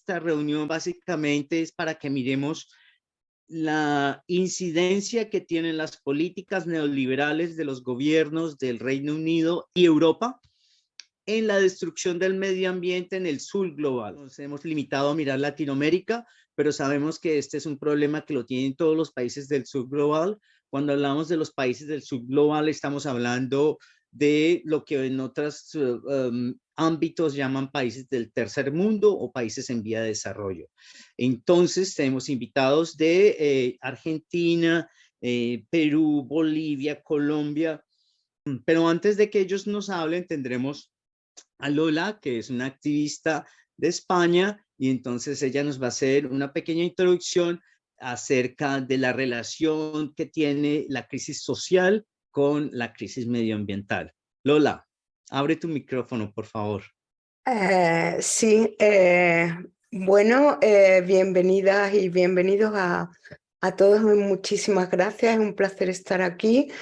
esta reunión básicamente es para que miremos la incidencia que tienen las políticas neoliberales de los gobiernos del Reino Unido y Europa en la destrucción del medio ambiente en el sur global. Nos hemos limitado a mirar Latinoamérica, pero sabemos que este es un problema que lo tienen todos los países del sur global. Cuando hablamos de los países del sur global, estamos hablando de lo que en otros ámbitos llaman países del tercer mundo o países en vía de desarrollo. Entonces, tenemos invitados de Argentina, Perú, Bolivia, Colombia, pero antes de que ellos nos hablen, tendremos a Lola, que es una activista de España, y entonces ella nos va a hacer una pequeña introducción acerca de la relación que tiene la crisis social con la crisis medioambiental. Lola, abre tu micrófono, por favor. Sí, bueno, bienvenidas y bienvenidos a todos. Muchísimas gracias, es un placer estar aquí.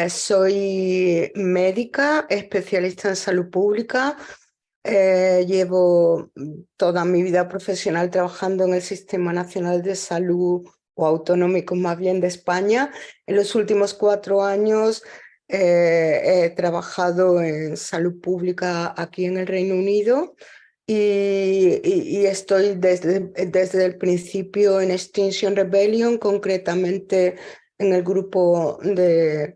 Soy médica, especialista en salud pública. Llevo toda mi vida profesional trabajando en el Sistema Nacional de Salud, o autonómico más bien, de España. En los últimos 4 años he trabajado en salud pública aquí en el Reino Unido y estoy desde el principio en Extinction Rebellion, concretamente en el grupo de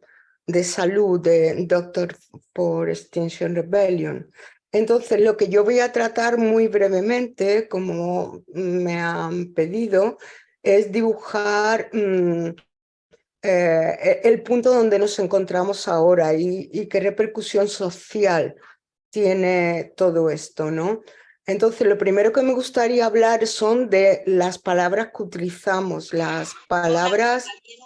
salud de Doctors for Extinction Rebellion. Entonces, lo que yo voy a tratar muy brevemente, como me han pedido, es dibujar el punto donde nos encontramos ahora y qué repercusión social tiene todo esto, ¿no? Entonces, lo primero que me gustaría hablar son de las palabras que utilizamos, las palabras.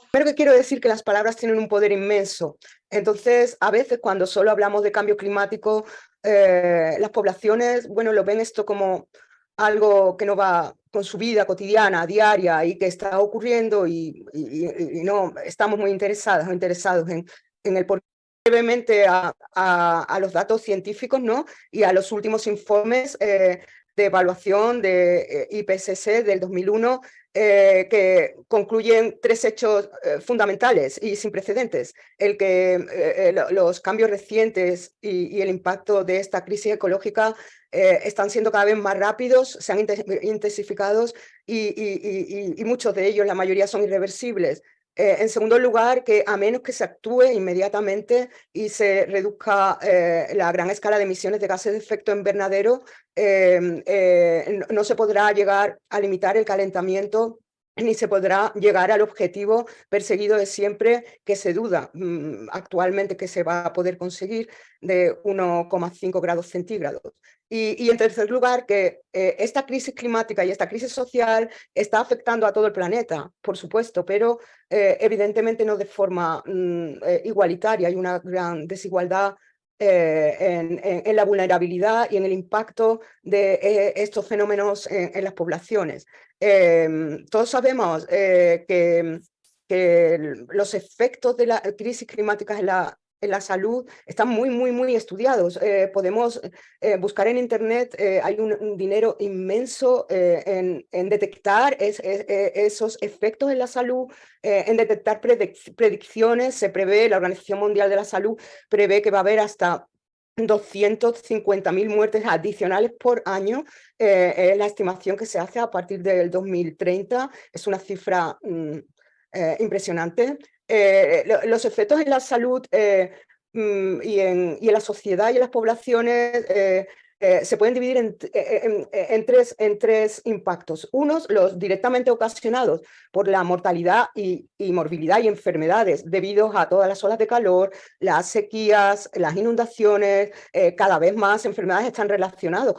Primero que quiero decir que las palabras tienen un poder inmenso. Entonces, a veces cuando solo hablamos de cambio climático, las poblaciones, bueno, lo ven esto como algo que no va con su vida cotidiana, diaria, y que está ocurriendo y no estamos muy interesados en el por brevemente a los datos científicos, ¿no? Y a los últimos informes de evaluación de IPCC del 2001, que concluyen 3 hechos fundamentales y sin precedentes. El que los cambios recientes y el impacto de esta crisis ecológica están siendo cada vez más rápidos, se han intensificado y muchos de ellos, la mayoría, son irreversibles. En segundo lugar, que a menos que se actúe inmediatamente y se reduzca la gran escala de emisiones de gases de efecto invernadero, no se podrá llegar a limitar el calentamiento ni se podrá llegar al objetivo perseguido de siempre, que se duda actualmente que se va a poder conseguir, de 1,5 grados centígrados. Y en tercer lugar, que esta crisis climática y esta crisis social está afectando a todo el planeta, por supuesto, pero evidentemente no de forma igualitaria. Hay una gran desigualdad en la vulnerabilidad y en el impacto de estos fenómenos en las poblaciones. Todos sabemos que los efectos de la crisis climática en la salud están muy estudiados. Podemos buscar en Internet, hay un dinero inmenso en detectar esos efectos en la salud, en detectar predicciones. Se prevé, la Organización Mundial de la Salud prevé que va a haber hasta 250.000 muertes adicionales por año. Es la estimación que se hace a partir del 2030. Es una cifra impresionante. Los efectos en la salud y en la sociedad y en las poblaciones se pueden dividir en tres impactos. Unos, los directamente ocasionados por la mortalidad y morbilidad y enfermedades debido a todas las olas de calor, las sequías, las inundaciones. Cada vez más enfermedades están relacionadas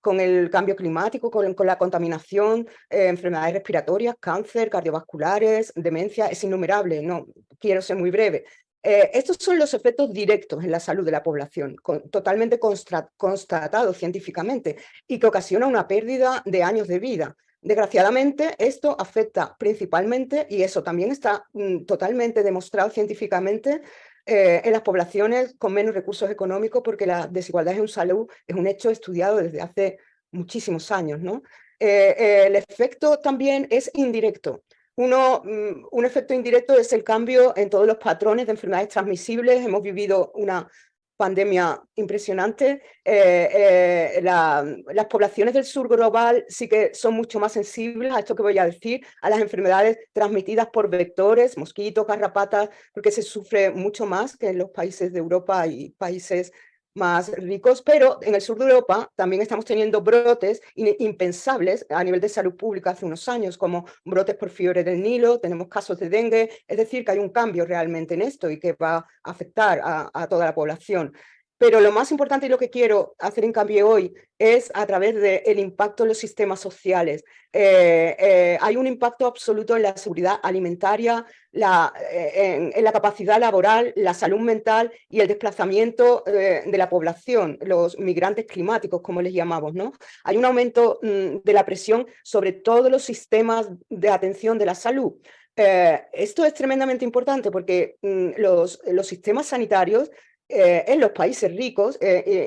con el cambio climático, con la contaminación, enfermedades respiratorias, cáncer, cardiovasculares, demencia. Es innumerable, no quiero ser muy breve. Estos son los efectos directos en la salud de la población, totalmente constatados científicamente, y que ocasiona una pérdida de años de vida. Desgraciadamente, esto afecta principalmente, y eso también está totalmente demostrado científicamente, en las poblaciones con menos recursos económicos, porque la desigualdad en salud es un hecho estudiado desde hace muchísimos años, ¿no? El efecto también es indirecto. Un efecto indirecto es el cambio en todos los patrones de enfermedades transmisibles. Hemos vivido una pandemia impresionante. Las poblaciones del sur global sí que son mucho más sensibles a esto que voy a decir, a las enfermedades transmitidas por vectores, mosquitos, garrapatas, porque se sufre mucho más que en los países de Europa y países más ricos, pero en el sur de Europa también estamos teniendo brotes impensables a nivel de salud pública hace unos años, como brotes por fiebre del Nilo, tenemos casos de dengue, es decir, que hay un cambio realmente en esto y que va a afectar a toda la población. Pero lo más importante y lo que quiero hacer hincapié hoy es a través del impacto en los sistemas sociales. Hay un impacto absoluto en la seguridad alimentaria, en la capacidad laboral, la salud mental y el desplazamiento de la población, los migrantes climáticos, como les llamamos, ¿no? Hay un aumento de la presión sobre todos los sistemas de atención de la salud. Esto es tremendamente importante porque los sistemas sanitarios en los países ricos,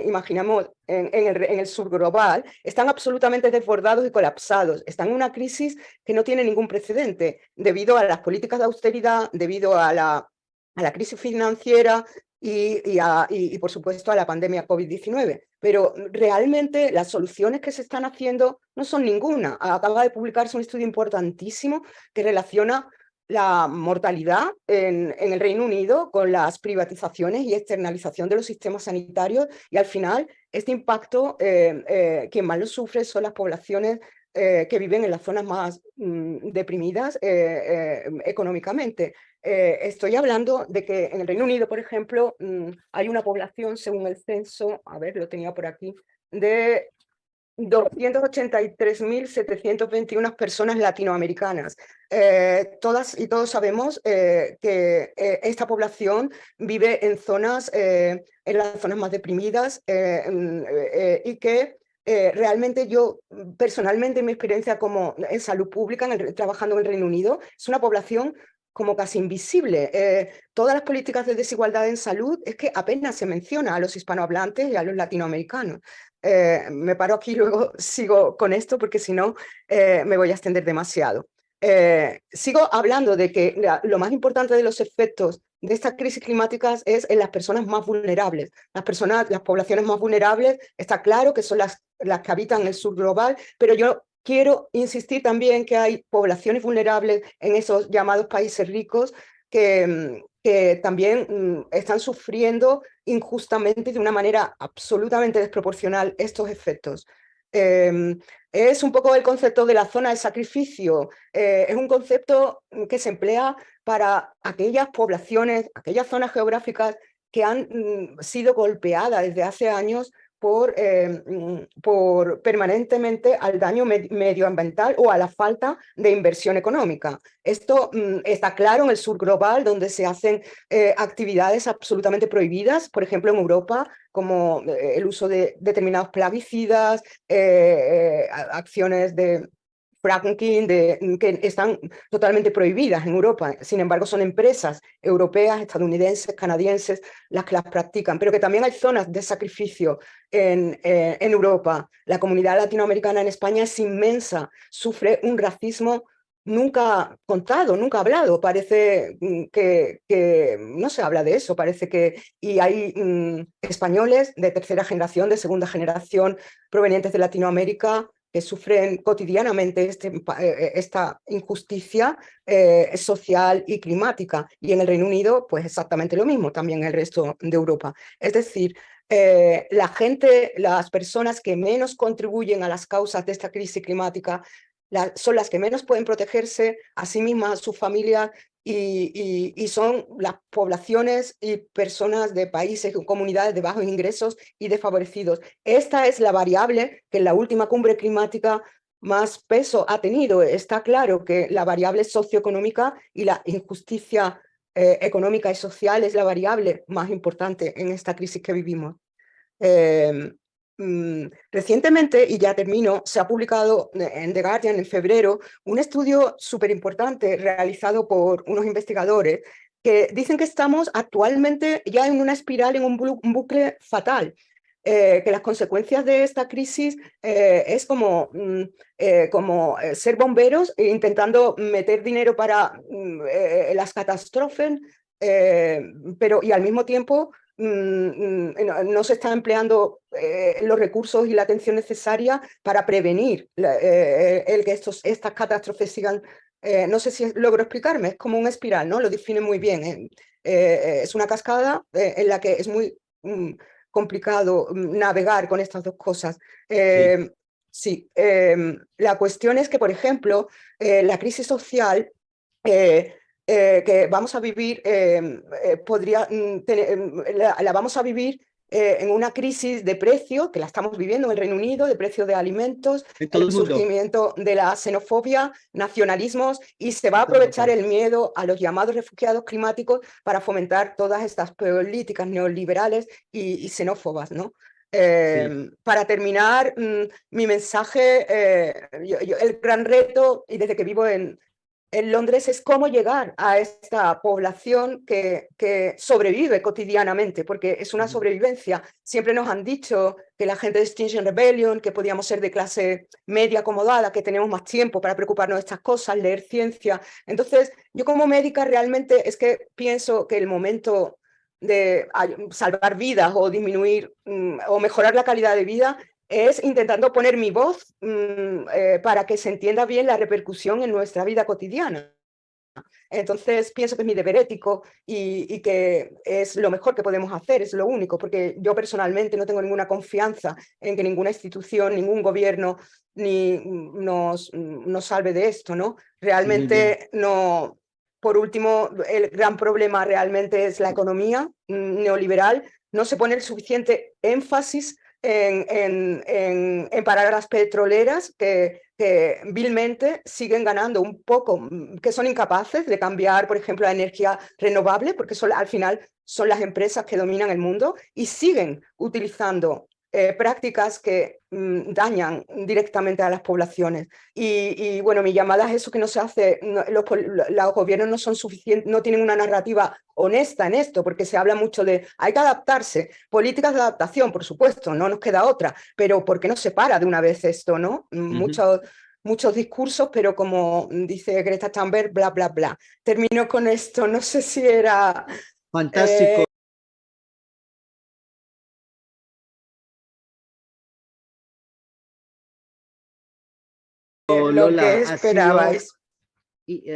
imaginamos en el sur global, están absolutamente desbordados y colapsados. Están en una crisis que no tiene ningún precedente debido a las políticas de austeridad, debido a la crisis financiera y, por supuesto, a la pandemia COVID-19. Pero realmente las soluciones que se están haciendo no son ninguna. Acaba de publicarse un estudio importantísimo que relaciona la mortalidad en el Reino Unido con las privatizaciones y externalización de los sistemas sanitarios y al final este impacto, quien más lo sufre son las poblaciones que viven en las zonas más deprimidas económicamente. Estoy hablando de que en el Reino Unido, por ejemplo, hay una población, según el censo, a ver, lo tenía por aquí, de 283.721 personas latinoamericanas. Todas y todos sabemos que esta población vive en las zonas más deprimidas y que realmente yo, personalmente, en mi experiencia como en salud pública, trabajando en el Reino Unido, es una población como casi invisible. Todas las políticas de desigualdad en salud es que apenas se menciona a los hispanohablantes y a los latinoamericanos. Me paro aquí y luego sigo con esto porque si no me voy a extender demasiado. Sigo hablando de que lo más importante de los efectos de estas crisis climáticas es en las personas más vulnerables. Las poblaciones más vulnerables, está claro que son las que habitan en el sur global, pero yo quiero insistir también que hay poblaciones vulnerables en esos llamados países ricos que también están sufriendo injustamente de una manera absolutamente desproporcional estos efectos. Es un poco el concepto de la zona de sacrificio. Es un concepto que se emplea para aquellas poblaciones, aquellas zonas geográficas que han sido golpeadas desde hace años por permanentemente al daño medioambiental o a la falta de inversión económica. Esto está claro en el sur global, donde se hacen actividades absolutamente prohibidas, por ejemplo en Europa, como el uso de determinados plaguicidas, acciones de fracking que están totalmente prohibidas en Europa. Sin embargo, son empresas europeas, estadounidenses, canadienses las que las practican, pero que también hay zonas de sacrificio en Europa. La comunidad latinoamericana en España es inmensa, sufre un racismo nunca contado, nunca hablado. Parece que no se habla de eso, parece que... Y hay españoles de tercera generación, de segunda generación, provenientes de Latinoamérica, que sufren cotidianamente esta injusticia social y climática. Y en el Reino Unido, pues exactamente lo mismo, también en el resto de Europa. Es decir, las personas que menos contribuyen a las causas de esta crisis climática son las que menos pueden protegerse a sí mismas, a sus familias, y son las poblaciones y personas de países o comunidades de bajos ingresos y desfavorecidos. Esta es la variable que en la última cumbre climática más peso ha tenido. Está claro que la variable socioeconómica y la injusticia económica y social es la variable más importante en esta crisis que vivimos. Recientemente, y ya termino, se ha publicado en The Guardian en febrero un estudio súper importante realizado por unos investigadores que dicen que estamos actualmente ya en una espiral, en un bucle fatal. que las consecuencias de esta crisis es como, ser bomberos intentando meter dinero para las catástrofes, pero y al mismo tiempo no se están empleando los recursos y la atención necesaria para prevenir el que estas catástrofes sigan. No sé si logro explicarme, es como una espiral, ¿no? Lo define muy bien. Es una cascada en la que es muy complicado navegar con estas dos cosas. Sí. Sí, la cuestión es que, por ejemplo, la crisis social que vamos a vivir, la vamos a vivir en una crisis de precio, que la estamos viviendo en el Reino Unido, de precio de alimentos, En todo el el mundo. surgimiento de la xenofobia, nacionalismos, y se va a En todas aprovechar partes. el miedo a los llamados refugiados climáticos para fomentar todas estas políticas neoliberales y xenófobas, ¿no? Sí. Para terminar, mi mensaje, el gran reto, y desde que vivo en Londres, es cómo llegar a esta población que sobrevive cotidianamente, porque es una Ujú. sobrevivencia. Siempre nos han dicho que la gente de Extinction Rebellion, que podíamos ser de clase media acomodada, que tenemos más tiempo para preocuparnos de estas cosas, leer ciencia. Entonces, yo como médica realmente es que pienso que el momento de salvar vidas o disminuir o mejorar la calidad de vida es intentando poner mi voz para que se entienda bien la repercusión en nuestra vida cotidiana. Entonces pienso que es mi deber ético y que es lo mejor que podemos hacer, es lo único, porque yo personalmente no tengo ninguna confianza en que ninguna institución, ningún gobierno nos salve de esto, ¿no? Muy bien. Realmente no. Por último, el gran problema realmente es la economía neoliberal. No se pone el suficiente énfasis en parar a las petroleras que vilmente siguen ganando un poco, que son incapaces de cambiar, por ejemplo, la energía renovable, porque al final son las empresas que dominan el mundo y siguen utilizando prácticas que dañan directamente a las poblaciones. Bueno, mi llamada es eso, que no se hace, los gobiernos no son suficientes, no tienen una narrativa honesta en esto, porque se habla mucho de hay que adaptarse, políticas de adaptación, por supuesto, no nos queda otra, pero ¿por qué no se para de una vez esto, no? Ujú. Muchos discursos, pero como dice Greta Thunberg, bla, bla, bla. Termino con esto, no sé si era Fantástico, lo Lola. que esperabais.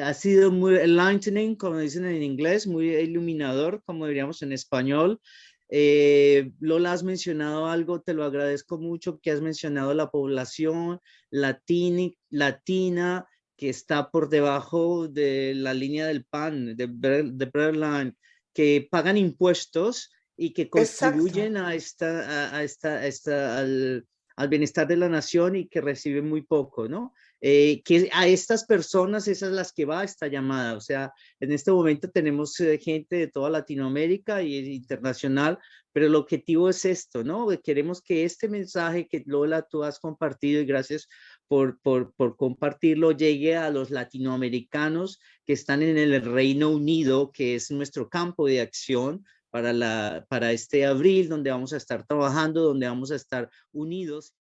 Ha sido muy enlightening, como dicen en inglés, muy iluminador, como diríamos en español. Lola, has mencionado algo, te lo agradezco mucho, que has mencionado la población latina que está por debajo de la línea del PAN, de Breadline, que pagan impuestos y que Exacto. contribuyen al bienestar de la nación y que reciben muy poco, ¿no? Que a estas personas, esas las que va esta llamada. O sea, en este momento tenemos gente de toda Latinoamérica y internacional, pero el objetivo es esto, ¿no? Queremos que este mensaje que Lola tú has compartido, y gracias por compartirlo, llegue a los latinoamericanos que están en el Reino Unido, que es nuestro campo de acción para este abril, donde vamos a estar trabajando, donde vamos a estar unidos.